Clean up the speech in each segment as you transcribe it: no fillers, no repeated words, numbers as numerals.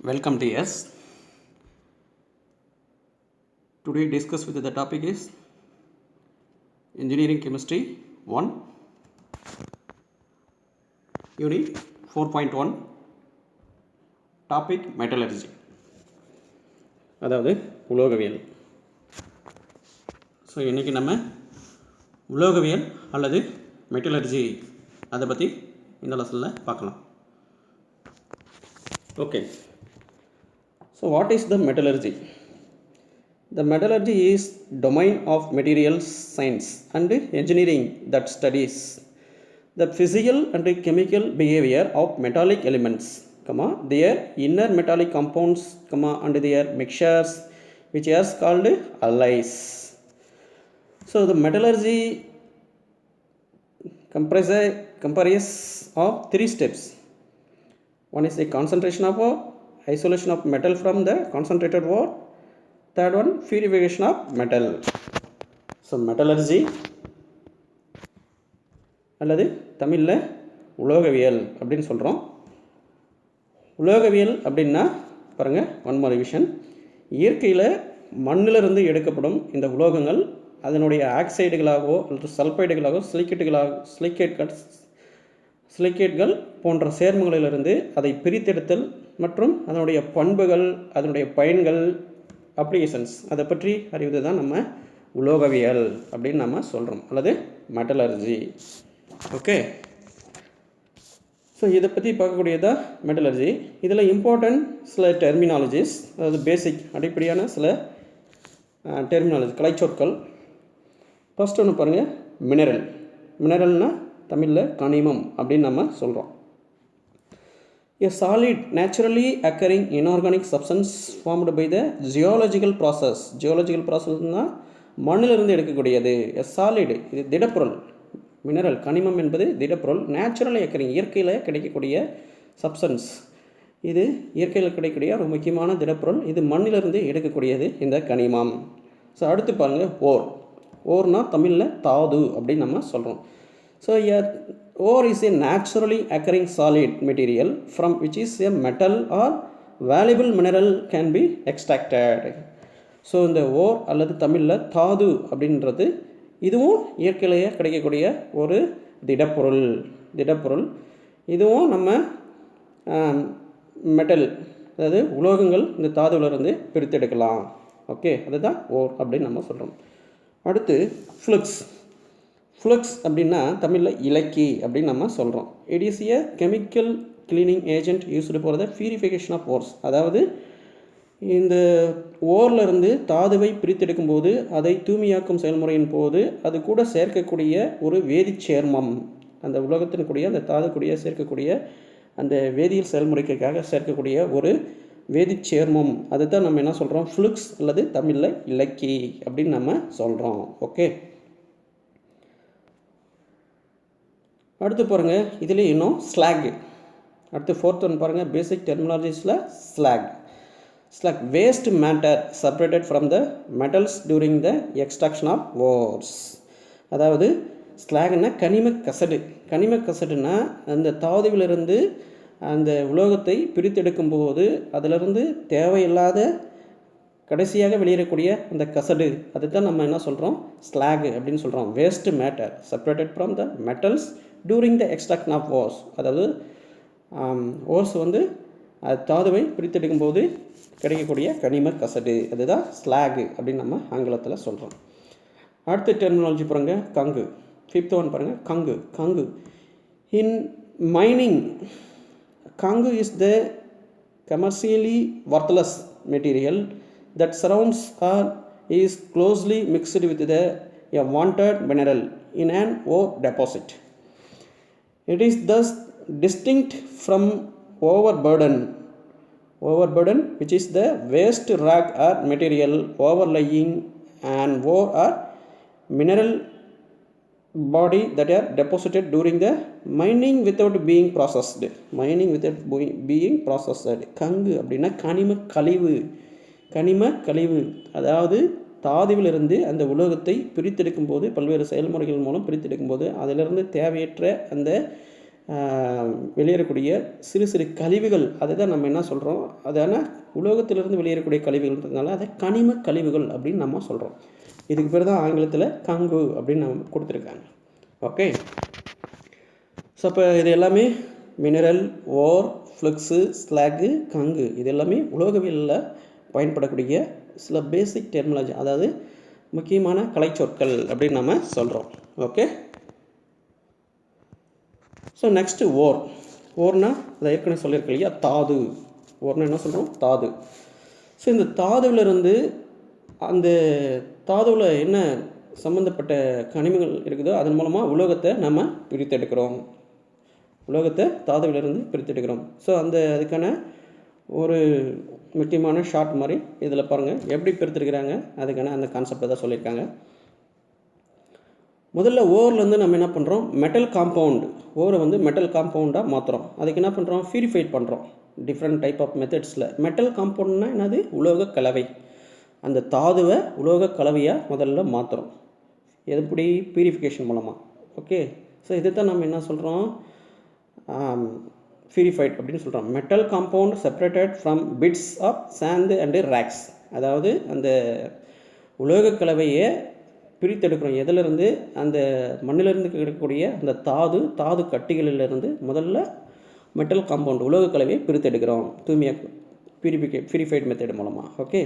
Welcome to us. Today discuss with the topic is Engineering Chemistry 1 Unit 4.1 Topic Metallurgy. அதாவது உலோகவியல். So இன்றைக்கி நம்ம உலோகவியல் அல்லது metallurgy அதை பற்றி இந்த லெசனில் பார்க்கலாம். Okay. So what is the metallurgy? The metallurgy is domain of materials science and engineering that studies the physical and chemical behavior of metallic elements, their inner metallic compounds, and their mixtures, which are called alloys. So the metallurgy comprises of three steps. One is the concentration of ore, isolation of metal from the concentrated ore, third one purification of metal. So metallurgy அல்லது தமிழில் உலோகவியல் அப்படின்னு சொல்கிறோம். உலோகவியல் அப்படின்னா பாருங்கள், one more revision. இயற்கையில் மண்ணிலிருந்து எடுக்கப்படும் இந்த உலோகங்கள் அதனுடைய ஆக்சைடுகளாகவோ அல்லது சல்பைடுகளாகவோ சிலிக்கேட்கள் போன்ற சேர்மங்களிலிருந்து அதை பிரித்தெடுத்தல் மற்றும் அதனுடைய பண்புகள், அதனுடைய பயன்கள், அப்ளிகேஷன்ஸ் அதை பற்றி அறிவது தான் நம்ம உலோகவியல் அப்படின்னு நம்ம சொல்கிறோம், அல்லது மெட்டலர்ஜி. ஓகே. ஸோ இதை பற்றி பார்க்கக்கூடியதான் மெட்டலர்ஜி. இதில் இம்பார்ட்டன்ட் சில டெர்மினாலஜிஸ், அதாவது பேசிக் அடிப்படையான சில டெர்மினாலஜி கலைச்சொற்கள். ஃபர்ஸ்ட் ஒன்று பாருங்கள், மினரல். மினரல்னால் தமிழில் கனிமம் அப்படின்னு நம்ம சொல்கிறோம். A solid naturally occurring inorganic substance formed by the geological process. Geological processனால் மண்ணிலிருந்து எடுக்கக்கூடியது. A solid இது திடப்பொருள். மினரல் கனிமம் என்பது திடப்பொருள். நேச்சுரலி அக்கரிங் இயற்கையில் கிடைக்கக்கூடிய சப்ஸ்டன்ஸ். இது இயற்கையில் கிடைக்கக்கூடிய ஒரு முக்கியமான திடப்பொருள். இது மண்ணிலிருந்து எடுக்கக்கூடியது இந்த கனிமம். ஸோ அடுத்து பாருங்கள், ஓர். ஓர்னால் தமிழில் தாது அப்படின்னு நம்ம சொல்கிறோம். So ore is a naturally occurring solid material from which is a metal or valuable mineral can be extracted. So இந்த ஓர் அல்லது தமிழில் தாது அப்படின்றது இதுவும் இயற்கையிலேயே கிடைக்கக்கூடிய ஒரு திடப்பொருள். இதுவும் நம்ம மெட்டல், அதாவது உலோகங்கள் இந்த தாதுவிலிருந்து பிரித்தெடுக்கலாம். ஓகே, அதுதான் ஓர் அப்படின்னு நம்ம சொல்கிறோம். அடுத்து ஃப்ளக்ஸ். ஃப்ளக்ஸ் அப்படின்னா தமிழில் இலக்கி அப்படின்னு நம்ம சொல்கிறோம். It is a chemical cleaning agent used for the purification of ores. அதாவது இந்த ஓர்லேருந்து தாதுவை பிரித்தெடுக்கும்போது அதை தூய்மையாக்கும் செயல்முறையின் போது அது கூட சேர்க்கக்கூடிய ஒரு வேதிச்சேர்மம், அந்த உலோகத்தினுடைய அந்த தாதுக்கூடிய சேர்க்கக்கூடிய அந்த வேதியியல் செயல்முறைக்காக சேர்க்கக்கூடிய ஒரு வேதிச்சேர்மம், அதுதான் நம்ம என்ன சொல்கிறோம், ஃப்ளக்ஸ் அல்லது தமிழில் இலக்கி அப்படின்னு நம்ம சொல்கிறோம். ஓகே. அடுத்து பாருங்கள், இதில் இன்னும் ஸ்லாக். அடுத்து ஃபோர்த் ஒன் பாருங்கள், பேசிக் டெர்மினாலஜிஸில் slag. Waste matter separated from the metals during the extraction of ores. அதாவது ஸ்லாக்னா கனிம கசடு. கனிம கசடுனா அந்த தாதுவிலிருந்து அந்த உலோகத்தை பிரித்தெடுக்கும்போது அதிலிருந்து தேவையில்லாத கடைசியாக வெளியேறக்கூடிய அந்த கசடு, அதுதான் நம்ம என்ன சொல்கிறோம், ஸ்லாக் அப்படின்னு சொல்கிறோம். Waste matter separated from the metals during the extraction of ores. அதாவது ஓர்ஸ் வந்து தாதுவை பிரித்தெடுக்கும் போது கிடைக்கக்கூடிய கனிம கசடு, அதுதான் ஸ்லாக் அப்படின்னு நம்ம ஆங்கிலத்தில் சொல்கிறோம். அடுத்த டெர்மினாலஜி பாருங்கள், கங்கு. ஃபிஃப்த் ஒன் பாருங்கள், gangue. In mining, gangue is the commercially worthless material that surrounds or is closely mixed with a wanted mineral in an ore deposit. It is thus distinct from overburden, which is the waste rock or material overlying an ore or mineral body that are deposited during the mining without being processed. கங்கு அப்படின்னா கனிம கழிவு. அதாவது தாதுவிலிருந்து அந்த உலோகத்தை பிரித்தெடுக்கும் போது, பல்வேறு செயல்முறைகள் மூலம் பிரித்தெடுக்கும் போது அதிலிருந்து தேவையற்ற அந்த வெளியேறக்கூடிய சிறு சிறு கழிவுகள் அதை தான் நம்ம என்ன சொல்கிறோம், அதான உலோகத்திலிருந்து வெளியேறக்கூடிய கழிவுகள்ன்றதுனால அதை கனிம கழிவுகள் அப்படின்னு நம்ம சொல்கிறோம். இதுக்கு பேர் தான் ஆங்கிலத்தில் கங்கு அப்படின்னு நம்ம கொடுத்துருக்காங்க. ஓகே. ஸோ அப்போ இது எல்லாமே மினரல், ஓர், ஃப்ளக்ஸு, ஸ்லாகு, கங்கு இது எல்லாமே உலோகவியலில் பயன்படக்கூடிய சில பேசிக் டெர்மினாலஜி, அதாவது முக்கியமான கலைச்சொற்கள் அப்படின்னு நம்ம சொல்கிறோம். ஓகே. ஸோ நெக்ஸ்ட்டு ஓர். ஓர்னா அதை ஏற்கனவே சொல்லியிருக்கேன் இல்லையா, தாது. ஓர்னா என்ன சொல்கிறோம், தாது. ஸோ இந்த தாதுவிலிருந்து அந்த தாதுவில் என்ன சம்மந்தப்பட்ட கனிமங்கள் இருக்குதோ அதன் மூலமாக உலோகத்தை நம்ம பிரித்தெடுக்கிறோம். உலோகத்தை தாதுவிலிருந்து பிரித்தெடுக்கிறோம். ஸோ அதுக்கான ஒரு முக்கியமான ஷார்ட் மாதிரி இதில் பாருங்கள் எப்படி பிரித்தெடுக்கிறாங்க, அதுக்கான அந்த கான்செப்டை தான் சொல்லியிருக்காங்க. முதல்ல ஓர்லேருந்து நம்ம என்ன பண்ணுறோம், மெட்டல் காம்பவுண்டு, ஓரை வந்து மெட்டல் காம்பவுண்டாக மாற்றுறோம். அதுக்கு என்ன பண்ணுறோம், பியூரிஃபைட் பண்ணுறோம் டிஃப்ரெண்ட் டைப் ஆஃப் மெத்தட்ஸில். மெட்டல் காம்பவுண்ட்னா என்னது, உலோக கலவை. அந்த தாதுவை உலோக கலவையாக முதல்ல மாற்றுறோம். எப்படி, பியூரிஃபிகேஷன் மூலமாக. ஓகே. ஸோ இதை தான் நம்ம என்ன சொல்கிறோம், பியூரிஃபைட் அப்படின்னு சொல்கிறோம். Metal compound separated from bits of sand and rocks. அதாவது அந்த உலோக கலவையை பிரித்தெடுக்கிறோம். எதிலிருந்து, அந்த மண்ணிலிருந்து கிடைக்கக்கூடிய அந்த தாது கட்டிகளிலிருந்து முதல்ல மெட்டல் காம்பவுண்ட் உலோக கலவையை பிரித்தெடுக்கிறோம் தூய்மையாக பியூரிஃபைட் மெத்தட் மூலமாக. ஓகே.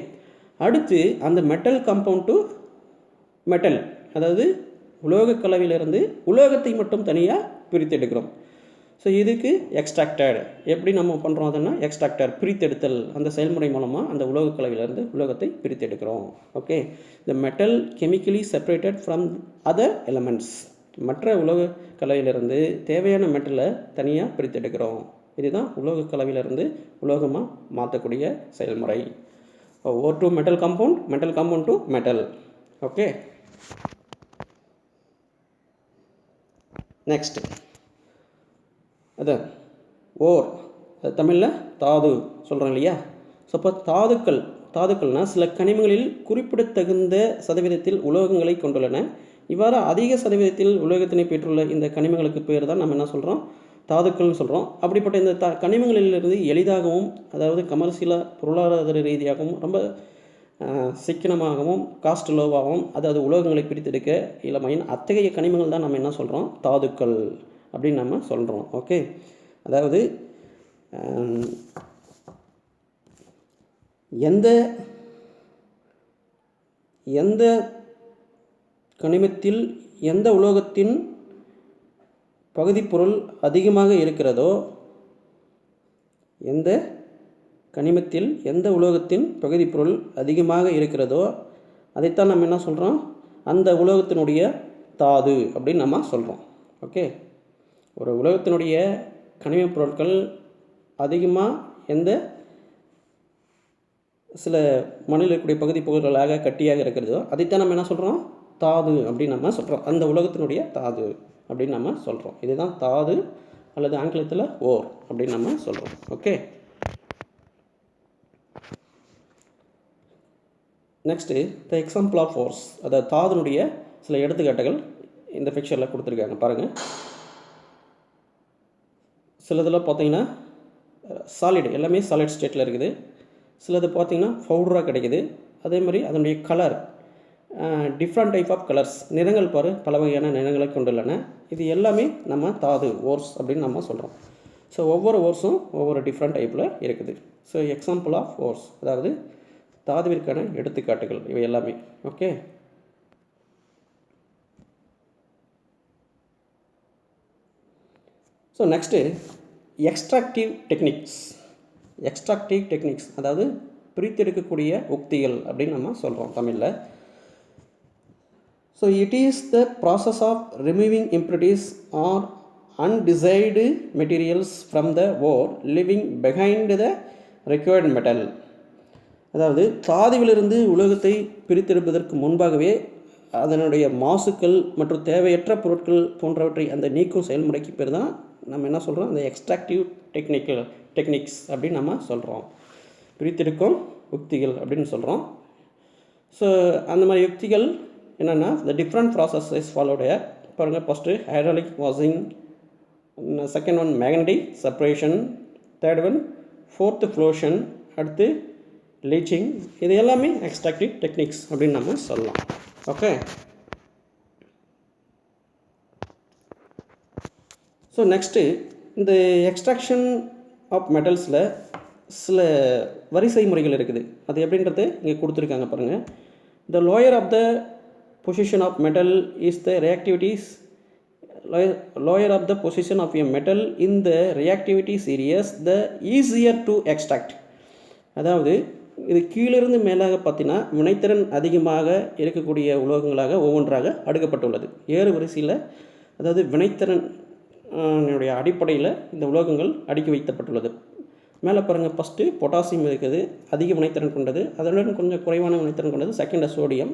அடுத்து அந்த மெட்டல் காம்பவுண்ட் டு மெட்டல், அதாவது உலோக கலவையிலிருந்து உலோகத்தை மட்டும் தனியாக பிரித்தெடுக்கிறோம். ஸோ இதுக்கு எக்ஸ்ட்ராக்டட் எப்படி நம்ம பண்ணுறோம், அதுன்னா எக்ஸ்ட்ராக்டர் பிரித்தெடுத்தல், அந்த செயல்முறை மூலமாக அந்த உலோக கலவையிலிருந்து உலோகத்தை பிரித்தெடுக்கிறோம். Okay. The metal chemically separated from other elements. மற்ற உலோக கலவையிலிருந்து தேவையான மெட்டலை தனியாக பிரித்தெடுக்கிறோம். இதுதான் உலோக கலவையிலிருந்து உலோகமாக மாற்றக்கூடிய செயல்முறை. Ore to metal compound to metal. Okay. Next அதான் ஓர், தமிழில் தாது சொல்கிறோம் இல்லையா. ஸோ அப்போ தாதுக்கள்னால் சில கனிமங்களில் குறிப்பிடத்தகுந்த சதவீதத்தில் உலோகங்களை கொண்டுள்ளன. இவ்வாறு அதிக சதவீதத்தில் உலோகத்தினை பெற்றுள்ள இந்த கனிமங்களுக்கு பேர் தான் நம்ம என்ன சொல்கிறோம், தாதுக்கள்னு சொல்கிறோம். அப்படிப்பட்ட இந்த கனிமங்களிலிருந்து எளிதாகவும், அதாவது கமர்ஷியலாக பொருளாதார ரீதியாகவும் ரொம்ப சிக்கனமாகவும் காஸ்ட் லோவாகவும் அதாவது உலோகங்களை பிரித்தெடுக்க இளமையின் அத்தகைய கனிமங்கள் தான் நம்ம என்ன சொல்கிறோம், தாதுக்கள் அப்படின்னு நம்ம சொல்கிறோம். ஓகே. அதாவது எந்த கனிமத்தில் எந்த உலோகத்தின் பகுதிப்பொருள் அதிகமாக இருக்கிறதோ, எந்த கனிமத்தில் எந்த உலோகத்தின் பகுதிப்பொருள் அதிகமாக இருக்கிறதோ அதைத்தான் நம்ம என்ன சொல்கிறோம், அந்த உலோகத்தினுடைய தாது அப்படின்னு நம்ம சொல்கிறோம். ஓகே. ஒரு உலோகத்தினுடைய கனிமப் பொருட்கள் அதிகமாக எந்த சில மண்ணில் இருக்கக்கூடிய பகுதி பொருட்களாக கட்டியாக இருக்கிறதோ அதைத்தான் நம்ம என்ன சொல்கிறோம், தாது அப்படின்னு நம்ம சொல்கிறோம். அந்த உலோகத்தினுடைய தாது அப்படின்னு நம்ம சொல்கிறோம். இதுதான் தாது, அல்லது ஆங்கிலத்தில் ஓர் அப்படின்னு நம்ம சொல்கிறோம். Okay. Next the example of ores, அதாவது தாதுனுடைய சில எடுத்துக்காட்டுகள் இந்த பிக்சரில் கொடுத்துருக்காங்க பாருங்கள். சிலதில் பார்த்தீங்கன்னா சாலிட், எல்லாமே சாலிட் ஸ்டேட்டில் இருக்குது. சிலது பார்த்திங்கன்னா பவுடராக கிடைக்குது. அதே மாதிரி அதனுடைய colour, different type of colours, நிறங்கள் பாரு, பல வகையான நிறங்களை கொண்டுள்ளன. இது எல்லாமே நம்ம தாது ஓர்ஸ் அப்படின்னு நம்ம சொல்கிறோம். ஸோ ஒவ்வொரு ஓர்ஸும் ஒவ்வொரு டிஃப்ரெண்ட் டைப்பில் இருக்குது. ஸோ எக்ஸாம்பிள் ஆஃப் ஓர்ஸ், அதாவது தாதுவிற்கான எடுத்துக்காட்டுகள் இவை எல்லாமே. Okay. So next extractive techniques, அதாவது பிரித்தெடுக்கக்கூடிய உக்திகள் அப்படின்னு நம்ம சொல்கிறோம் தமிழில். So it is the process of removing impurities or undesired materials from the ore living behind the required metal. அதாவது தாதுவிலிருந்து உலோகத்தை பிரித்தெடுப்பதற்கு முன்பாகவே அதனுடைய மாசுக்கள் மற்றும் தேவையற்ற பொருட்கள் போன்றவற்றை அந்த நீக்கும் செயல்முறைக்கு பேர் தான் நம்ம என்ன சொல்கிறோம், அந்த எக்ஸ்ட்ராக்டிவ் டெக்னிக்ஸ் அப்படின்னு நம்ம சொல்கிறோம். பிரித்தெடுக்கும் யுக்திகள் அப்படின்னு சொல்கிறோம். ஸோ அந்த மாதிரி யுக்திகள் என்னென்னா, the different process is followed. பாருங்கள், first hydraulic washing, second one magnetic separation, third one froth flotation, அடுத்து லீச்சிங். இது எல்லாமே எக்ஸ்ட்ராக்டிவ் டெக்னிக்ஸ் அப்படின்னு நம்ம சொல்லலாம். ஓகே. ஸோ நெக்ஸ்ட்டு இந்த எக்ஸ்ட்ராக்ஷன் ஆஃப் மெட்டல்ஸில் சில வரிசை முறைகள் இருக்குது. அது எப்படின்றது இங்கே கொடுத்துருக்காங்க பாருங்கள். The lower of the position of metal is the reactivities lower of the position of a metal in the reactivity series the easier to extract. அதாவது இது கீழிருந்து மேலாக பார்த்தீங்கன்னா வினைத்திறன் அதிகமாக இருக்கக்கூடிய உலோகங்களாக ஒவ்வொன்றாக அடுக்கப்பட்டுள்ளது. ஏறு வரிசையில், அதாவது வினைத்திறன் அடிப்படையில் இந்த உலோகங்கள் அடுக்கி வைக்கப்பட்டுள்ளது. மேலே பாருங்கள், ஃபஸ்ட்டு பொட்டாசியம் இருக்குது, அதிக வினைத்திறன் கொண்டது. அதனுடன் கொஞ்சம் குறைவான வினைத்திறன் கொண்டது செகண்ட் சோடியம்.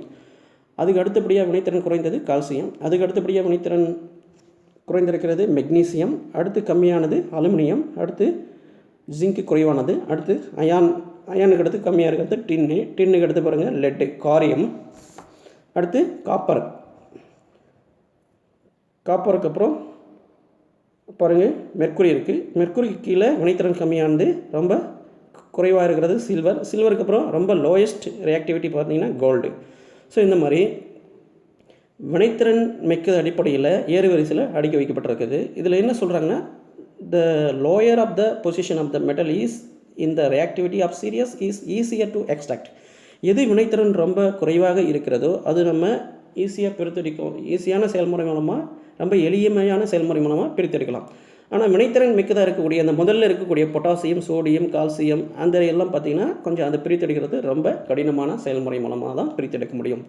அதுக்கு அடுத்தபடியாக வினைத்திறன் குறைந்தது கால்சியம். அதுக்கு அடுத்தபடியாக வினைத்திறன் குறைந்திருக்கிறது மெக்னீசியம். அடுத்து கம்மியானது அலுமினியம். அடுத்து ஜிங்க்கு குறைவானது. அடுத்து அயானுக்கு அடுத்து கம்மியாக இருக்கிறது டின்னுக்கு அடுத்து பாருங்கள் லெட்டு, காரியம். அடுத்து காப்பருக்கு அப்புறம் பாருங்கள் மெர்க்குரி இருக்குது. மெர்க்குரிக்கு கீழே வினைத்திறன் கம்மியானது ரொம்ப குறைவாக இருக்கிறது சில்வருக்கு அப்புறம் ரொம்ப லோயஸ்ட் ரியாக்டிவிட்டி பார்த்தீங்கன்னா கோல்டு. ஸோ இந்த மாதிரி வினைத்திறன் மிக்க அடிப்படையில் ஏறு வரிசையில் அடுக்கி வைக்கப்பட்டிருக்குது. இதில் என்ன சொல்கிறாங்கன்னா, the lower of the position of the metal is இந்த reactivity of series is easier to extract. எது வினைத்திறன் ரொம்ப குறைவாக இருக்கிறதோ அது நம்ம ஈஸியாக பிரித்தெடுக்கும். ஈஸியான செயல்முறை மூலமாக, ரொம்ப எளிமையான செயல்முறை மூலமாக பிரித்தெடுக்கலாம். ஆனால் வினைத்திறன் மிக்கதாக இருக்கக்கூடிய அந்த முதல்ல இருக்கக்கூடிய பொட்டாசியம், சோடியம், கால்சியம் அந்த எல்லாம் பார்த்திங்கன்னா கொஞ்சம் அதை பிரித்தெடுக்கிறது ரொம்ப கடினமான செயல்முறை மூலமாக தான் பிரித்தெடுக்க முடியும்.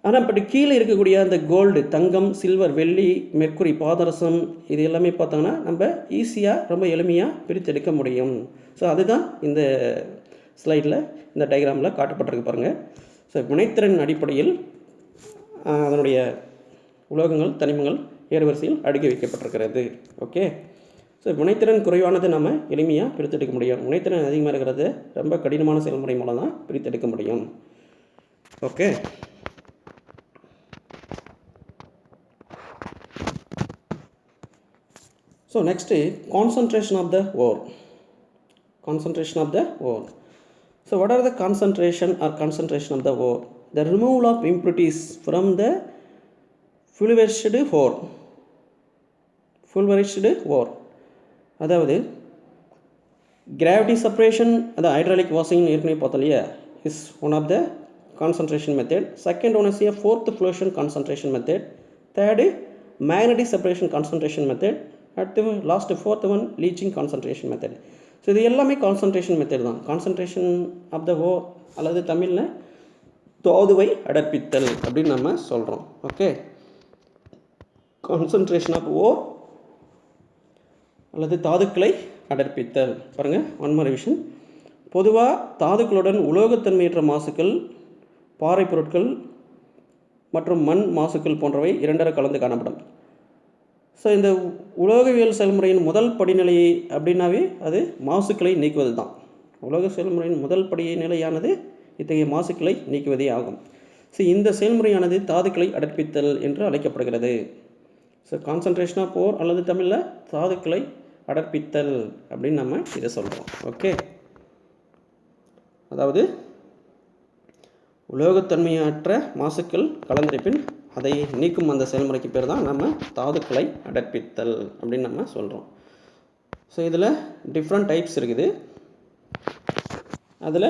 ஆனால் இப்படி கீழே இருக்கக்கூடிய அந்த கோல்டு, தங்கம், சில்வர், வெள்ளி, மெர்க்குரி, பாதரசம் இது எல்லாமே பார்த்தாங்கன்னா நம்ம ஈஸியாக ரொம்ப எளிமையாக பிரித்தெடுக்க முடியும். ஸோ அதுதான் இந்த ஸ்லைடில் இந்த டயக்ராமில் காட்டப்பட்டிருக்கு பாருங்கள். ஸோ வினைத்திறன் அடிப்படையில் அதனுடைய உலோகங்கள், தனிமங்கள் ஏறுவரிசையில் அடுக்கி வைக்கப்பட்டிருக்கிறது. ஓகே. ஸோ வினைத்திறன் குறைவானது நம்ம எளிமையாக பிரித்தெடுக்க முடியும். வினைத்திறன் அதிகமாக இருக்கிறது ரொம்ப கடினமான செயல்முறை மூலம் தான் பிரித்தெடுக்க முடியும். Okay. So next, concentration of the ore. Concentration of the ore. So what are the concentration of the ore? The removal of impurities from the pulverized ore. அதாவது gravity separation, the hydraulic washing ஏற்கனவே பார்த்தலையா, is one of the concentration method. Second one is a fourth flotation concentration method. Third, magnetic separation concentration method. அடுத்து last fourth one leaching concentration method. So இது எல்லாமே concentration method தான். Concentration of the ஓர் அல்லது தமிழில் தாதுவை அடர்ப்பித்தல் அப்படின்னு நம்ம சொல்கிறோம். Okay. Concentration of ஓர் அல்லது தாதுக்களை அடர்ப்பித்தல். பாருங்கள், ஒன் ரிவிஷன். பொதுவாக தாதுக்களுடன் உலோகத்தன்மையற்ற மாசுக்கள், பாறை பொருட்கள் மற்றும் மண் மாசுக்கள் போன்றவை இரண்டரை கலந்து காணப்படும். ஸோ இந்த உலோகவியல் செயல்முறையின் முதல் படிநிலையை அப்படின்னாவே அது மாசுக்களை நீக்குவது தான். உலோக செயல்முறையின் முதல் படிநிலையானது இத்தகைய மாசுக்களை நீக்குவதே ஆகும். ஸோ இந்த செயல்முறையானது தாதுக்களை அடர்ப்பித்தல் என்று அழைக்கப்படுகிறது. ஸோ கான்சன்ட்ரேஷன் ஆஃப் ஓர் அல்லது தமிழில் தாதுக்களை அடர்ப்பித்தல் அப்படின்னு நம்ம இதை சொல்கிறோம். ஓகே. அதாவது உலோகத்தன்மையற்ற மாசுக்கள் கலந்திருப்பின் அதை நீக்கும் அந்த செயல்முறைக்கு பேர் தான் நம்ம தாதுக்களை அடர்ப்பித்தல் அப்படின்னு நம்ம சொல்கிறோம். ஸோ இதில் டிஃப்ரெண்ட் டைப்ஸ் இருக்குது. அதில்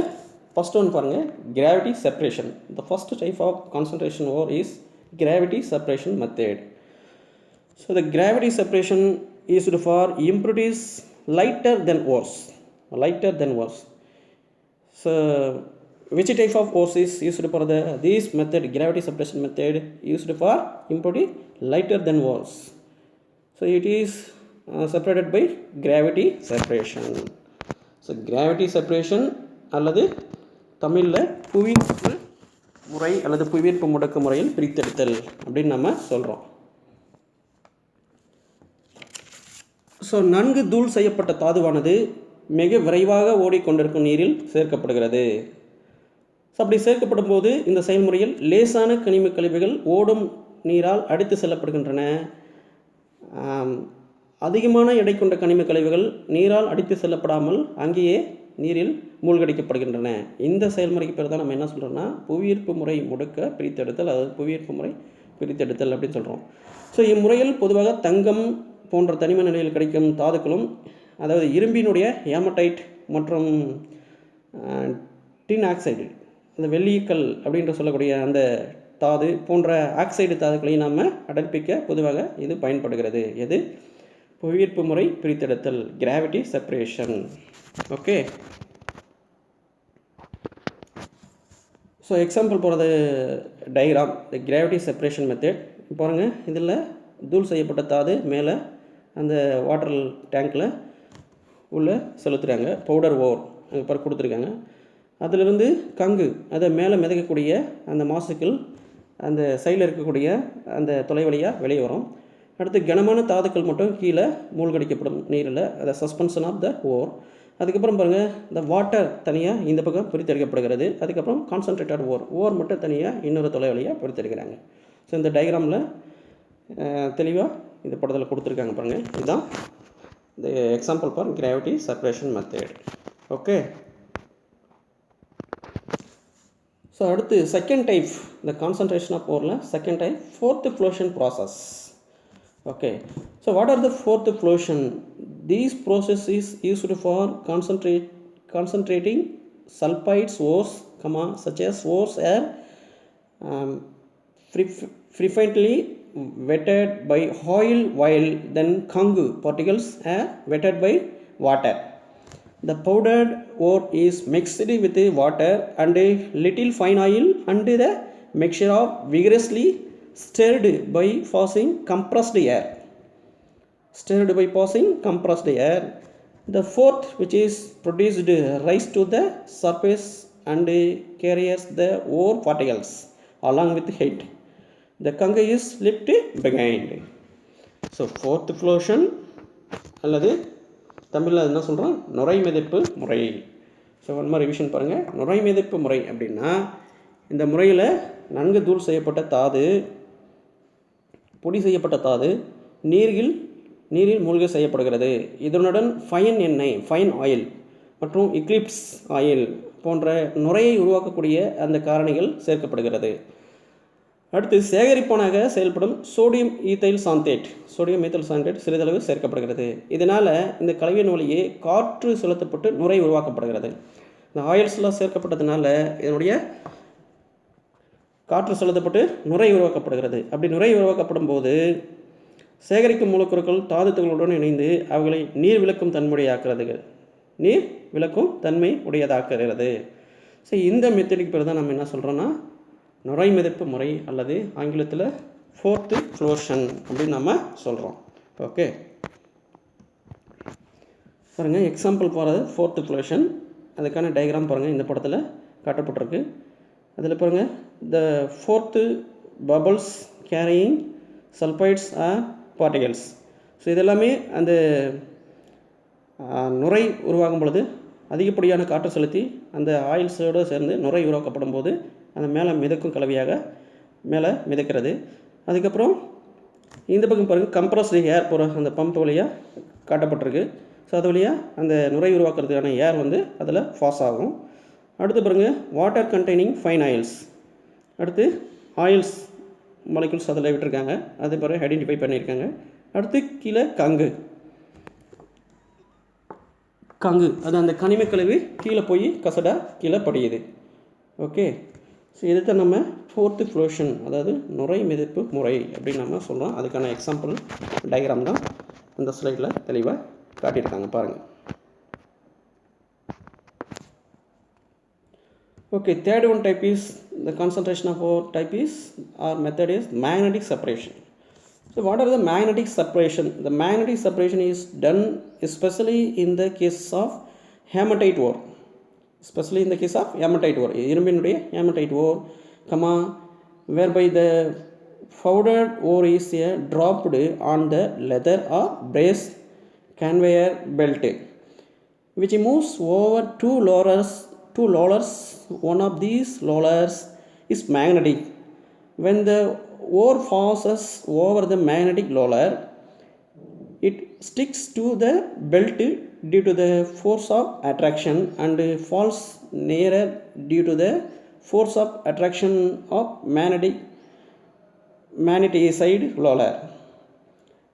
ஃபஸ்ட் ஒன் பாருங்கள், gravity separation. The first type of concentration ore is gravity separation method. So the gravity separation used for impurities lighter than ores. So which type of ores is used for this method, gravity separation method used for impurity lighter than ores? So it is separated by gravity separation. So gravity separation அல்லது தமிழில் புவியீர்ப்பு முறை அல்லது புவியீர்ப்பு முடக்கு முறையில் பிரித்தெடுத்தல் அப்படின்னு நம்ம சொல்கிறோம். ஸோ நன்கு தூள் செய்யப்பட்ட தாதுவானது மிக விரைவாக ஓடிக்கொண்டிருக்கும் நீரில் சேர்க்கப்படுகிறது. ஸோ அப்படி சேர்க்கப்படும் போது இந்த செயல்முறையில் லேசான கனிம கழிவுகள் ஓடும் நீரால் அடித்து செல்லப்படுகின்றன. அதிகமான எடை கொண்ட கனிம கழிவுகள் நீரால் அடித்து செல்லப்படாமல் அங்கேயே நீரில் மூழ்கடிக்கப்படுகின்றன. இந்த செயல்முறைக்கு பேர் தான் நம்ம என்ன சொல்கிறோம்னா புவியீர்ப்பு முறை முடுக்க பிரித்தெடுத்தல், அதாவது புவியீர்ப்பு முறை பிரித்தெடுத்தல் அப்படின்னு சொல்கிறோம். ஸோ இம்முறையில் பொதுவாக தங்கம் போன்ற தனிம நிலையில் கிடைக்கும் தாதுக்களும், அதாவது இரும்பினுடைய ஹேமடைட் மற்றும் டின் ஆக்சைடு, அந்த வெள்ளிக்கல் அப்படின்ற சொல்லக்கூடிய அந்த தாது போன்ற ஆக்சைடு தாதுக்களையும் நாம் அடர்ப்பிக்க பொதுவாக இது பயன்படுகிறது. எது? புவியீர்ப்பு முறை பிரித்தெடுத்தல், gravity separation. Okay, so example போகிறது diagram, the gravity separation method. பாருங்கள், இதில் தூள் செய்யப்பட்ட தாது மேலே அந்த வாட்டர் டேங்க்கில் உள்ளே செலுத்துகிறாங்க. பவுடர் ஓர் அங்கே கொடுத்துருக்காங்க. அதிலிருந்து கங்கு, அதை மேலே மிதக்கக்கூடிய அந்த மாசுக்கள் அந்த சைடில் இருக்கக்கூடிய அந்த தொலை வழியாக வெளியே வரும். அடுத்து கனமான தாதுக்கள் மட்டும் கீழே மூழ்கடிக்கப்படும் நீரில், அதை சஸ்பென்ஷன் ஆஃப் த ஓர். அதுக்கப்புறம் பாருங்கள், இந்த வாட்டர் தனியாக இந்த பக்கம் பிரித்தெடுக்கப்படுகிறது. அதுக்கப்புறம் கான்சன்ட்ரேட்டட் ஓர் மட்டும் தனியாக இன்னொரு தொலை வழியாக பிரித்தெடுக்கிறாங்க. ஸோ இந்த டயக்ராமில் தெளிவாக இந்த படத்தில் கொடுத்துருக்காங்க பாருங்கள். இதுதான் இந்த example for gravity separation method. Okay, so அடுத்து செகண்ட் டைப், இந்த கான்சன்ட்ரேஷன் ஆஃப் ஓரில் second type froth flotation process. Okay, so what are the fourth flotation? These process is used for concentrating sulfides ores, such as ores are frequently wetted by oil, while then Kangu particles are wetted by water. The powdered ore is mixed with the water and a little fine oil, and the mixture of vigorously stirred by passing compressed air. The fourth, which is produced, rise to the surface and carries the ore particles along with heat. The Kanga is left behind. So fourth flotation அல்லது தமிழில் என்ன சொல்கிறோம், நுரை மிதப்பு முறை. So ஒன்மா revision பாருங்கள். நுரை மிதப்பு முறை அப்படின்னா, இந்த முறையில் நன்கு தூள் செய்யப்பட்ட தாது, பொடி செய்யப்பட்ட தாது நீரில் மூழ்க செய்யப்படுகிறது. இதனுடன் ஃபைன் எண்ணெய், ஃபைன் ஆயில் மற்றும் எக்லிப்ஸ் ஆயில் போன்ற நுரையை உருவாக்கக்கூடிய அந்த காரணிகள் சேர்க்கப்படுகிறது. அடுத்து சேகரிப்பானாக செயல்படும் சோடியம் ஈத்தைல் சாந்தேட் சிறிதளவு சேர்க்கப்படுகிறது. இதனால் இந்த கலவையின் வழியே காற்று செலுத்தப்பட்டு நுரை உருவாக்கப்படுகிறது. இந்த ஆயில்ஸ்லாம் சேர்க்கப்பட்டதுனால இதனுடைய காற்று செலுத்தப்பட்டு நுரை உருவாக்கப்படுகிறது. அப்படி நுரை உருவாக்கப்படும் போது சேகரிக்கும் மூலக்கூறுகள் தாதுத்துகளுடன் இணைந்து அவைகளை நீர் விளக்கும் தன்மை உடையதாக்குகிறது. ஸோ இந்த மெத்தடிக்கு பிறகு தான் நம்ம என்ன சொல்கிறோன்னா நுரை மிதப்பு முறை அல்லது ஆங்கிலத்தில் ஃபோர்த்து ஃப்ளோஷன் அப்படின்னு நம்ம சொல்கிறோம். ஓகே, பாருங்கள், எக்ஸாம்பிள் போகிறது ஃபோர்த்து ஃப்ளோஷன். அதுக்கான டயக்ராம் பாருங்கள், இந்த படத்தில் காட்டப்பட்டிருக்கு. அதில் பாருங்கள், the froth bubbles carrying sulphides or particles. So இதெல்லாமே அந்த நுரை உருவாகும் பொழுது அதிகப்படியான காற்று செலுத்தி அந்த ஆயில்ஸோடு சேர்ந்து நுரை உருவாக்கப்படும் போது அந்த மேலே மிதக்கும் கலவையாக மேலே மிதக்கிறது. அதுக்கப்புறம் இந்த பக்கம் பாருங்கள், கம்ப்ரஸ்டு ஏர் போகிற அந்த பம்ப் வழியாக காட்டப்பட்டிருக்கு. ஸோ அது வழியாக அந்த நுரை உருவாக்குறதுக்கான ஏர் அதில் பாஸ் ஆகும். அடுத்து பாருங்கள், வாட்டர் கண்டெய்னிங் ஃபைன் ஆயில்ஸ். அடுத்து ஆயில்ஸ் மாலிகுல்ஸ் அதில் விட்டுருக்காங்க, அது பிறகு ஐடென்டிஃபை பண்ணியிருக்காங்க. அடுத்து கீழே கங்கு, அது அந்த கனிம கழிவு கீழே போய் கீழே படியுது. ஓகே, ஸோ இதை தான் நம்ம ஃபோர்த்து ஃப்ளோஷன், அதாவது நுரை மிதப்பு முறை அப்படின்னு நம்ம சொல்கிறோம். அதுக்கான எக்ஸாம்பிள் டயக்ராம் தான் அந்த ஸ்லைடில் தெளிவாக காட்டியிருக்காங்க பாருங்கள். Okay, third one type is the concentration of our type is or method is magnetic separation. So what are the magnetic separation? The magnetic separation is done especially in the case of hematite ore. இரும்பினுடைய hematite ore, whereby the powdered ore is dropped on the leather or brass conveyor belt, which moves over two rollers. One of these rollers is magnetic. When the ore passes over the magnetic roller, it sticks to the belt due to the force of attraction and falls nearer due to the force of attraction of magneticide roller.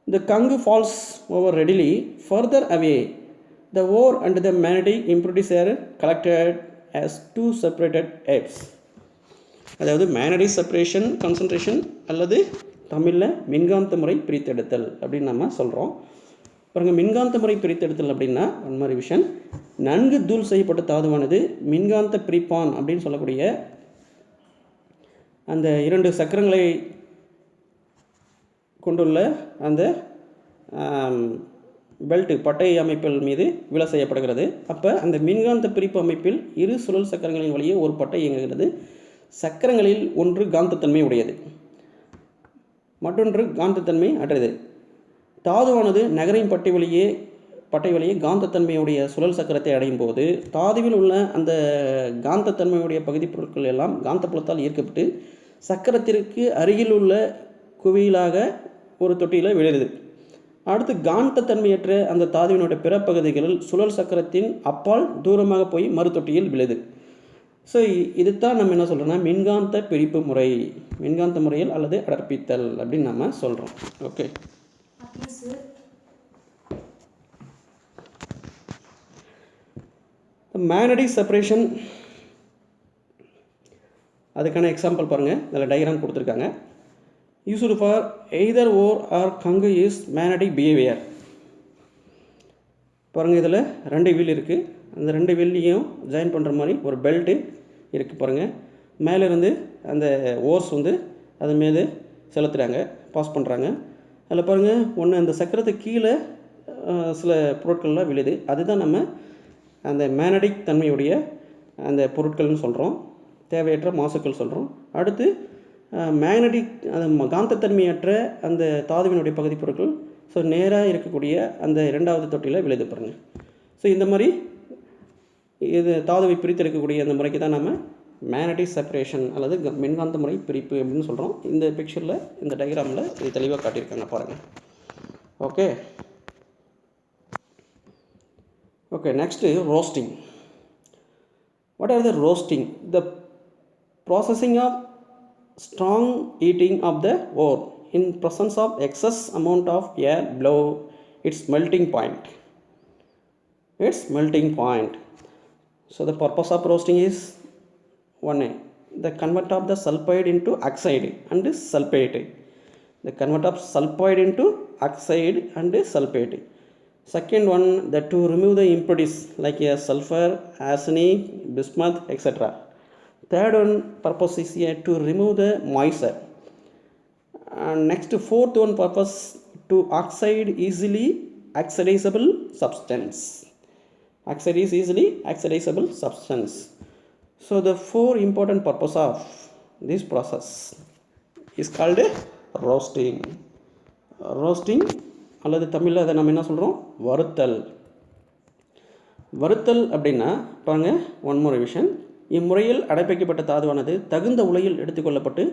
The conch falls over readily further away. The ore and the magnetic impurities are collected as two separated apes. அதாவது magnetic separation concentration அல்லது தமிழில் மின்காந்த முறை பிரித்தெடுத்தல் அப்படின்னு நம்ம சொல்கிறோம். பாருங்கள், மின்காந்த முறை பிரித்தெடுத்தல் அப்படின்னா ஒன்மாரி விஷன் நன்கு தூள் செய்யப்பட்ட தாதுவானது மின்காந்த பிரிப்பான் அப்படின்னு சொல்லக்கூடிய அந்த 2 சக்கரங்களை கொண்டுள்ள அந்த பெல்ட் பட்டை அமைப்பில் மீது விழ செய்யப்படுகிறது. அப்போ அந்த மின்காந்த பிரிப்பு அமைப்பில் 2 சுழல் சக்கரங்களின் வழியே ஒரு பட்டை இயங்குகிறது. சக்கரங்களில் ஒன்று காந்தத்தன்மை உடையது, மற்றொன்று காந்தத்தன்மை அற்றது. தாதுவானது நகரின் பட்டை வழியே காந்தத்தன்மையுடைய சுழல் சக்கரத்தை அடையும் போது தாதுவில் உள்ள அந்த காந்தத்தன்மையுடைய பகுதி பொருட்கள் எல்லாம் காந்தப்புலத்தால் ஈர்க்கப்பட்டு சக்கரத்திற்கு அருகில் உள்ள குவியலாக ஒரு தொட்டியில் விழுது. அடுத்து காந்தத்தன்மையற்ற அந்த தாதுவினுடைய பிற பகுதிகளில் சுழல் சக்கரத்தின் அப்பால் தூரமாக போய் மறு தொட்டியில் விழுது. ஸோ இதுதான் நம்ம என்ன சொல்கிறோம்னா மின்காந்த பிரிப்பு முறை, மின்காந்த முறையில் அல்லது அடர்ப்பித்தல் அப்படின்னு நம்ம சொல்கிறோம். ஓகே, மேக்னடிக் செப்பரேஷன் அதுக்கான எக்ஸாம்பிள் பாருங்கள், இதில் டயக்ராம் கொடுத்துருக்காங்க. Used for either ore or gangue is magnetic behaviour. பாருங்கள், இதில் 2 வீல் இருக்குது. அந்த 2 வீல்லையும் ஜாயின் பண்ணுற மாதிரி ஒரு பெல்ட்டு இருக்குது. பாருங்கள், மேலேருந்து அந்த ஓர்ஸ் வந்து அது மேலே செலுத்துகிறாங்க, பாஸ் பண்ணுறாங்க. அதில் பாருங்கள், ஒன்று அந்த சக்கரத்துக்கு கீழே சில பொருட்கள்லாம் விழுது. அதுதான் நம்ம அந்த மேக்னடிக் தன்மையுடைய அந்த பொருட்கள்னு சொல்கிறோம், தேவையற்ற மாசுக்கள் சொல்கிறோம். அடுத்து மேக்னடிக் அந்த காந்தத்தன்மையற்ற அந்த தாதுவினுடைய பகுதி பொருட்கள் ஸோ நேராக இருக்கக்கூடிய அந்த 2வது தொட்டியில் விழுது பாருங்கள். ஸோ இந்த மாதிரி இது தாதுவை பிரித்தெடுக்கக்கூடிய அந்த முறைக்கு தான் நம்ம மேக்னடிக் செப்பரேஷன் அல்லது மின்காந்த முறை பிரிப்பு அப்படின்னு சொல்கிறோம். இந்த பிக்சரில் இந்த டயக்ராமில் இது தெளிவாக காட்டியிருக்காங்க பாருங்கள். Okay okay next roasting. What are the roasting? The processing of strong heating of the ore in presence of excess amount of air below its melting point. So the purpose of roasting is one, the convert of the sulfide into oxide and sulfate. The convert of sulfide into oxide and sulfate. Second one, that to remove the impurities like sulfur, arsenic, bismuth, etc. Third one purpose is to remove the moisture. And next, fourth one purpose to oxide easily oxidizable substance. Oxide is easily oxidizable substance. So the 4 important purpose of this process is called roasting. Roasting அல்லது தமிழில் அதை நம்ம என்ன சொல்கிறோம், வறுத்தல். வறுத்தல் அப்படின்னா பாருங்கள், one more vision. இம்முறையில் அடைப்பிக்கப்பட்ட தாதுவானது தகுந்த உலையில் எடுத்துக்கொள்ளப்பட்டு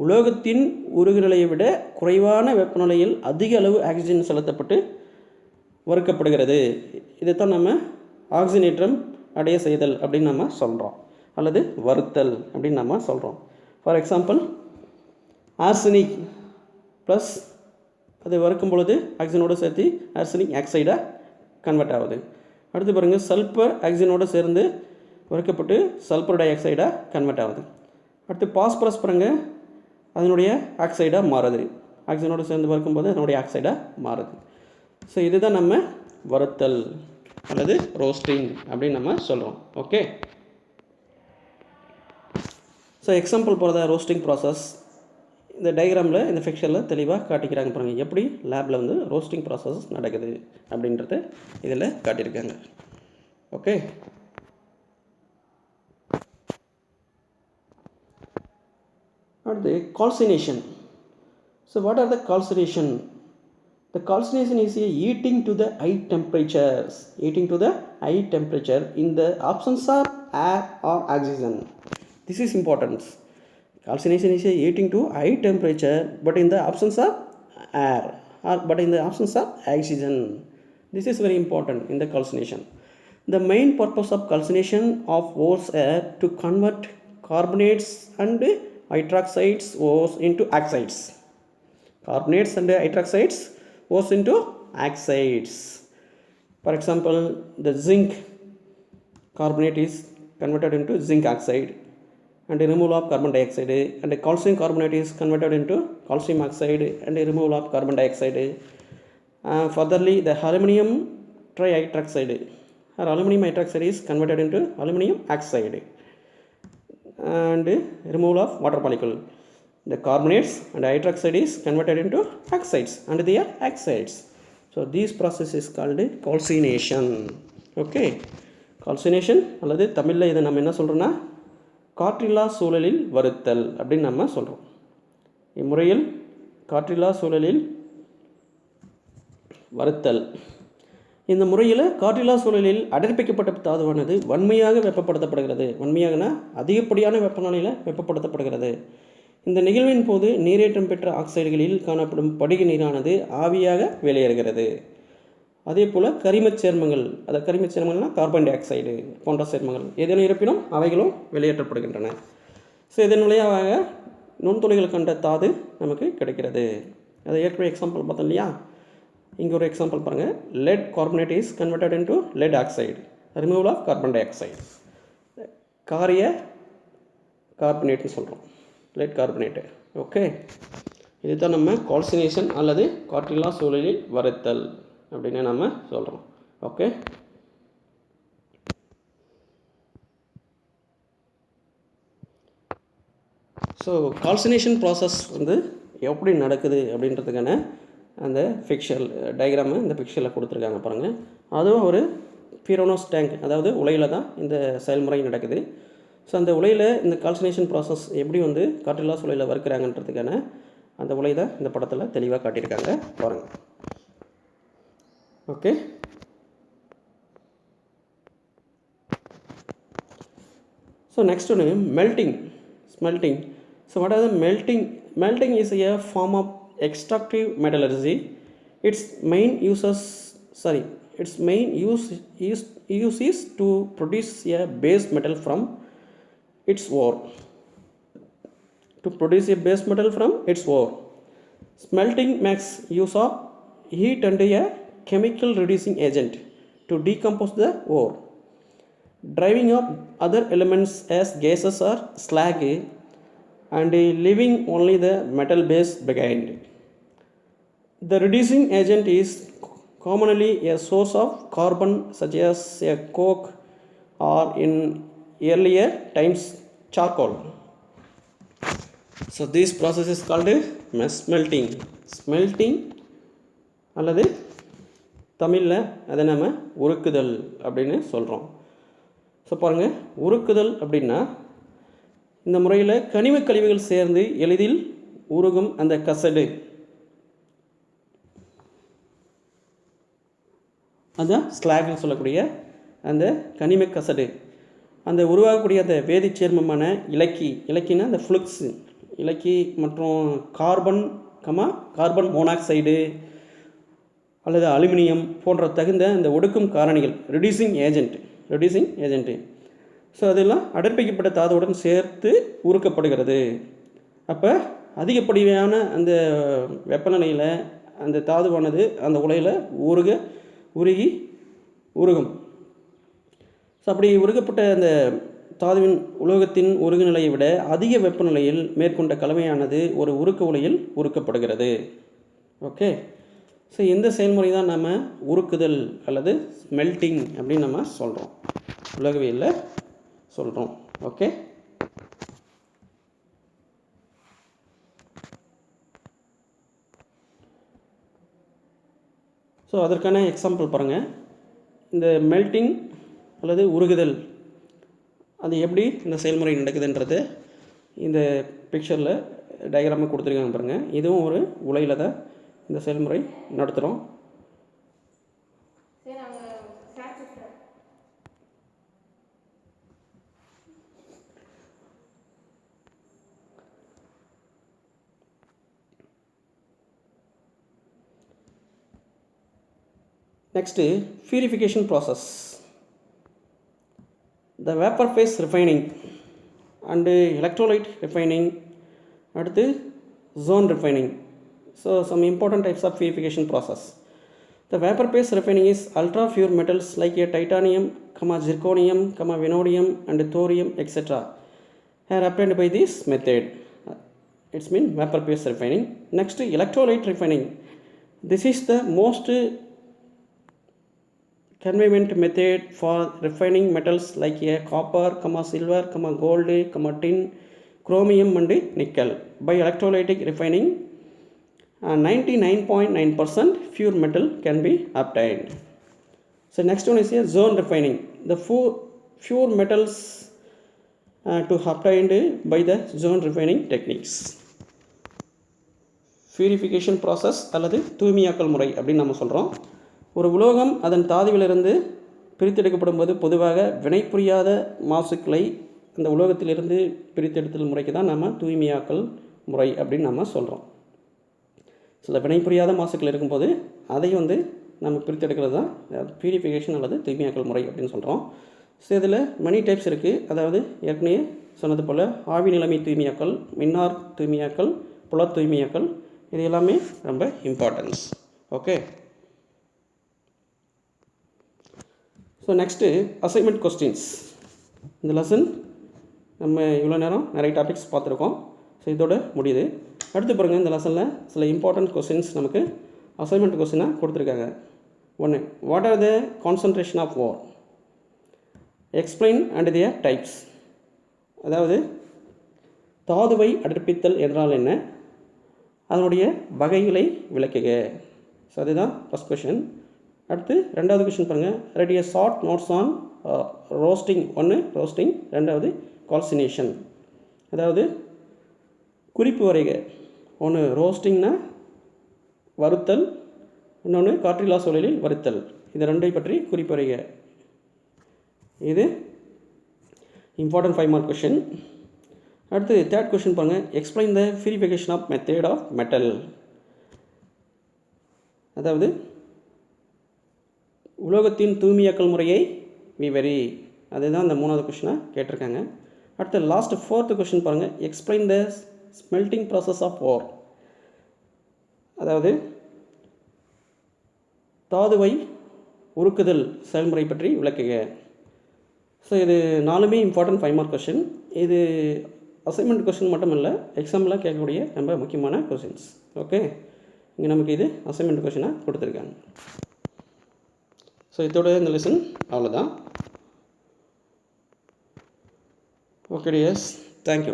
உலோகத்தின் உருகுநிலையை விட குறைவான வெப்பநிலையில் அதிக அளவு ஆக்சிஜன் செலுத்தப்பட்டு வறுக்கப்படுகிறது. இதைத்தான் நம்ம ஆக்சிஜனேற்றம் அடைய செய்தல் அப்படின்னு நம்ம சொல்கிறோம், அல்லது வறுத்தல் அப்படின்னு நம்ம சொல்கிறோம். ஃபார் எக்ஸாம்பிள், ஆர்சனிக் ப்ளஸ் அது வறுக்கும் பொழுது ஆக்சிஜனோடு சேர்த்து ஆர்சனிக் ஆக்சைடாக கன்வெர்ட் ஆகுது. அடுத்து பாருங்கள், சல்ஃபர் ஆக்சிஜனோடு சேர்ந்து வறுக்கப்பட்டு சல்ஃபர் டை ஆக்சைடாக கன்வெர்ட் ஆகுது. அடுத்து பாஸ்பரஸ் பாருங்கள், அதனுடைய ஆக்சைடாக மாறுது, ஆக்சிஜனோடு சேர்ந்து வறுக்கும்போது அதனுடைய ஆக்சைடாக மாறுது. ஸோ இதுதான் நம்ம வறுத்தல் அல்லது ரோஸ்டிங் அப்படின்னு நம்ம சொல்கிறோம். ஓகே, ஸோ எக்ஸாம்பிள் போகிறத ரோஸ்டிங் ப்ராசஸ் இந்த டயக்ராமில் இந்த பிக்சரில் தெளிவாக காட்டிக்கிறாங்க பாருங்கள், எப்படி லேபில் வந்து ரோஸ்டிங் ப்ராசஸ் நடக்குது அப்படின்றத இதில் காட்டியிருக்காங்க. ஓகே, அடுத்து calcination. So what are the calcination? The calcination is a heating to the high temperatures, in the absence of air or oxygen. This is important. Calcination is a heating to high temperature but in the absence of air but in the options are oxygen. This is very important in the calcination. The main purpose of calcination of ores are to convert carbonates and hydroxides ores into oxides. Carbonates and hydroxides ores into oxides. For example, the zinc carbonate is converted into zinc oxide, and the removal of carbon dioxide, and the calcium carbonate is converted into calcium oxide and the removal of carbon dioxide. Furtherly, the aluminum trihydroxide or aluminum hydroxide is converted into aluminum oxide and removal of water molecule. The carbonates and hydroxide is converted into oxides and they are oxides. So this process is called calcination. Okay, calcination அல்லது தமிழில் இதை நம்ம என்ன சொல்கிறோன்னா காற்றில்லா சூழலில் வருத்தல் அப்படின்னு நம்ம சொல்கிறோம். இம்முறையில் காற்றில்லா சூழலில் வருத்தல். இந்த முறையில் காற்றில்லா சூழலில் அடர்ப்பிக்கப்பட்ட தாதுவானது வன்மையாக வெப்பப்படுத்தப்படுகிறது. வன்மையாகனா அதிகப்படியான வெப்பநிலையில் வெப்பப்படுத்தப்படுகிறது. இந்த நிகழ்வின் போது நீரேற்றம் பெற்ற ஆக்சைடுகளில் காணப்படும் படிக நீரானது ஆவியாக வெளியேறுகிறது. அதே போல் கரிமச் சேர்மங்கள், அதாவது கரிமச் சேர்மங்கள்னால் கார்பன் டை ஆக்சைடு போன்ற சேர்மங்கள் ஏதேனும் இருப்பினும் அவைகளும் வெளியேற்றப்படுகின்றன. ஸோ இதன் வழியாக நுண்துளைகள் கண்ட தாது நமக்கு கிடைக்கிறது. அதை ஏற்கனவே எக்ஸாம்பிள் பார்த்தோம் இல்லையா? இங்கே ஒரு எக்ஸாம்பிள் பாருங்கள். Lead carbonate is converted into lead oxide, removal of carbon டை ஆக்சைடு. காரிய கார்பனேட்னு சொல்கிறோம், லெட் கார்பனேட்டு. ஓகே, இதுதான் நம்ம கால்சினேஷன் அல்லது காற்றில்லா சூழலில் வருத்தல் அப்படின்னு நம்ம சொல்கிறோம். ஓகே, ஸோ கால்சினேஷன் ப்ராசஸ் வந்து எப்படி நடக்குது அப்படின்றதுக்கான அந்த பிக்சர் டயக்ராமு இந்த பிக்சரில் கொடுத்துருக்காங்க பாருங்கள். அதுவும் ஒரு பீரோனோஸ் டேங்க், அதாவது உலையில் தான் இந்த செயல்முறை நடக்குது. ஸோ அந்த உலையில் இந்த கால்சினேஷன் ப்ராசஸ் எப்படி வந்து காற்றில்லா சூழலில் வறுக்கிறாங்கன்றதுக்கான அந்த உலை தான் இந்த படத்தில் தெளிவாக காட்டியிருக்காங்க பாருங்கள். ஓகே, ஸோ நெக்ஸ்ட் ஒன்று melting. Smelting. So what are the melting? Melting is a form of extractive metallurgy. Its main use is to produce a base metal from its ore. Smelting makes use of heat and a chemical reducing agent to decompose the ore, driving up other elements as gases or slag and leaving only the metal base behind. The reducing agent is commonly a source of carbon such as a coke or in earlier times charcoal. So this process is called smelting. Smelting அல்லது தமிழில் அதை நம்ம உருக்குதல் அப்படின்னு சொல்கிறோம். So பாருங்கள், உருக்குதல் அப்படின்னா இந்த முறையில் கனிம கழிவுகள் சேர்ந்து எளிதில் உருகும் அந்த கசடு, அதுதான் ஸ்லாக்னு சொல்லக்கூடிய அந்த கனிம கசடு, அந்த உருவாகக்கூடிய அந்த வேதிச்சேர்மமான இலக்கினா அந்த ஃப்ளூக்ஸு இலக்கி மற்றும் கார்பன் மோனாக்சைடு அல்லது அலுமினியம் போன்ற தகுந்த அந்த ஒடுக்கும் காரணிகள், ரெடியூசிங் ஏஜென்ட்டு. ஸோ அதெல்லாம் அடர்ப்பிக்கப்பட்ட தாதுவுடன் சேர்த்து உருக்கப்படுகிறது. அப்போ அதிகப்படியான அந்த வெப்பநிலையில் அந்த தாதுவானது அந்த உலையில் உருகி உருகும். ஸோ அப்படி உருகப்பட்ட அந்த தாதுவின் உலோகத்தின் உருகு நிலையை விட அதிக வெப்பநிலையில் மேற்கொண்ட கலவையானது ஒரு உருக்க உலையில் உருக்கப்படுகிறது. ஓகே, ஸோ இந்த செயல்முறை தான் நம்ம உருக்குதல் அல்லது ஸ்மெல்ட்டிங் அப்படின்னு நம்ம சொல்கிறோம், உலகவியலில் சொல்கிறோம். ஓகே, ஸோ அதற்கான எக்ஸாம்பிள் பாருங்கள். இந்த மெல்ட்டிங் அல்லது உருகுதல் அது எப்படி இந்த செயல்முறை நடக்குதுன்றது இந்த பிக்சரில் டயக்ராமாக கொடுத்துருக்காங்க பாருங்கள். இதுவும் ஒரு உலையில் தான் இந்த செயல்முறை நடத்துகிறோம். Next, purification process. The vapor phase refining and electrolyte refining, அடுத்து zone refining. So some important types of purification process. The vapor phase refining is ultra pure metals like a titanium, zirconium, vanadium and thorium etc. are obtained by this method. It's mean vapor phase refining. Next, electrolyte refining. This is the most convenient method for refining metals like a copper, silver, gold, tin, chromium and nickel. By electrolytic refining, 99.9% pure metal can be obtained. So next one is a zone refining. The pure metals to obtained by the zone refining techniques. Purification process அல்லது தூய்மையாக்கல் முறை அப்படின்னு நம்ம சொல்கிறோம். ஒரு உலோகம் அதன் தாதுவிலிருந்து பிரித்தெடுக்கப்படும் போது பொதுவாக வினைபுரியாத மாசுக்களை அந்த உலோகத்திலிருந்து பிரித்தெடுத்தல் முறைக்கு தான் நம்ம தூய்மையாக்கல் முறை அப்படின்னு நம்ம சொல்கிறோம். சில வினைபுரியாத மாசுக்கள் இருக்கும்போது அதை நம்ம பிரித்தெடுக்கிறது தான் பியூரிஃபிகேஷன் அல்லது தூய்மையாக்கல் முறை அப்படின்னு சொல்கிறோம். ஸோ இதில் மணி டைப்ஸ் இருக்குது. அதாவது ஏற்கனவே சொன்னது போல் ஆவி நிலைமை தூய்மையாக்கல், மின்னார் தூய்மையாக்கல், புல தூய்மையாக்கல், இது எல்லாமே ரொம்ப importance. Okay. So next assignment questions. இந்த லெசன் நம்ம இவ்வளோ நேரம் நிறைய டாபிக்ஸ் பார்த்துருக்கோம். ஸோ இதோட முடியுது. அடுத்து பாருங்கள், இந்த லெசனில் சில இம்பார்ட்டன்ட் கொஸ்டின்ஸ் நமக்கு அசைன்மெண்ட் கொஸ்டினாக கொடுத்துருக்காங்க. ஒன்று, what are the concentration of ore? Explain and their types. அதாவது தாதுவை அடர்ப்பித்தல் என்றால் என்ன, அதனுடைய வகைகளை விளக்குக. ஸோ அதுதான் ஃபஸ்ட் கொஷின். அடுத்து ரெண்டாவது கொஷின் பாருங்கள், ready a short notes on roasting. ஒன்று ரோஸ்டிங், ரெண்டாவது கால்சினேஷன். அதாவது குறிப்பு வரைக. ஒன்று ரோஸ்டிங்னா வறுத்தல், இன்னொன்று காற்றில்லா சூழலில் வறுத்தல். இது ரெண்டை பற்றி குறிப்பு வரைக. இது இம்பார்ட்டன்ட் 5 மார்க் கொஷின். அடுத்து தேர்ட் கொஷின் பாருங்கள், explain the purification of method of metal. அதாவது உலோகத்தின் தூய்மையாக்கல் முறையை விவரி. அதுதான் இந்த மூணாவது கொஷினாக கேட்டிருக்காங்க. அடுத்து லாஸ்ட் ஃபோர்த்து கொஷின் பாருங்கள், explain the smelting process of ore. அதாவது தாதுவை உருக்குதல் செயல்முறை பற்றி விளக்குக. ஸோ இது நாலுமே இம்பார்ட்டன்ட் 5 மார்க் கொஷின். இது அசைன்மெண்ட் கொஷின் மட்டும் இல்லை, எக்ஸாமில் கேட்கக்கூடிய ரொம்ப முக்கியமான கொஷின்ஸ். ஓகே, இங்கே நமக்கு இது அசைன்மெண்ட் கொஷினாக கொடுத்துருக்காங்க. ஸோ இதோட இந்த லெசன் அவ்வளோதான். Okay tears, thank you.